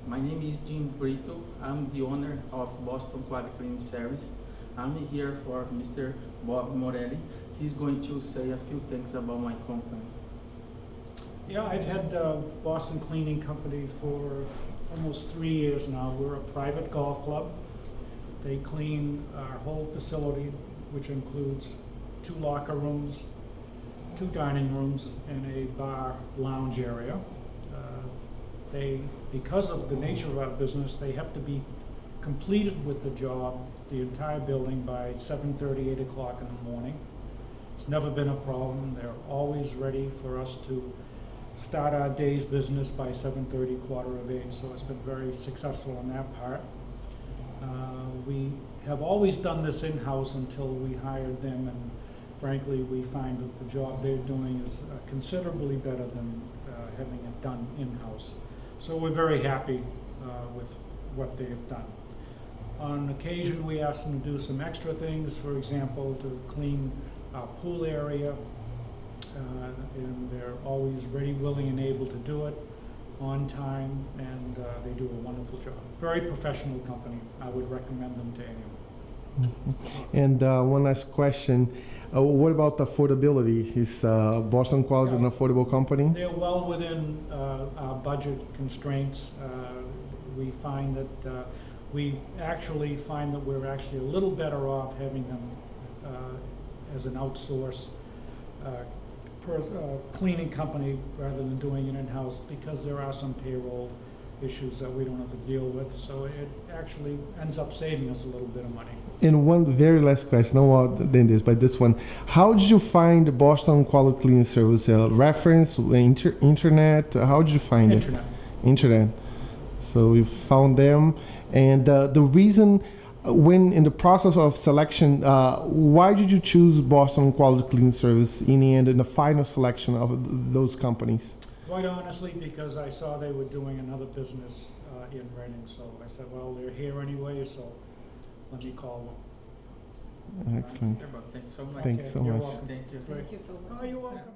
My name is Jim Brito. I'm the owner of Boston Quality Cleaning Service. I'm here for Mr. Bob Morelli. He's going to say a few things about my company. Yeah, I've had Boston Cleaning Company for almost 3 years now. We're a private golf club. They clean our whole facility, which includes 2 locker rooms, 2 dining rooms, and a bar lounge area. Because of the nature of our business, they have to be completed with the job, the entire building, by 7:30, 8 o'clock in the morning. It's never been a problem. They're always ready for us to start our day's business by 7:30, 7:45, so it's been very successful on that part. We have always done this in-house until we hired them, and frankly, we find that the job they're doing is considerably better than having it done in-house. So we're very happy with what they have done. On occasion, we ask them to do some extra things, for example, to clean our pool area, and they're always ready, willing, and able to do it on time, and they do a wonderful job. Very professional company. I would recommend them to anyone. Mm-hmm. And one last question. What about affordability? Is Boston Quality an affordable company? They're well within our budget constraints. We find that we're actually a little better off having them as an outsource cleaning company rather than doing it in-house, because there are some payroll issues that we don't have to deal with, so it actually ends up saving us a little bit of money. And one very last question, no more than this, but this one. How did you find the Boston Quality Cleaning Service? Reference, internet? How did you find it? Internet. So you found them, and the reason, when in the process of selection, why did you choose Boston Quality Cleaning Service in the end, in the final selection of those companies? Quite honestly, because I saw they were doing another business in Reading, so I said, well, they're here anyway, so let me call them. Excellent. Thanks so much. Thanks so You're much. welcome. Thank you. Thank you so much. Oh, you're welcome.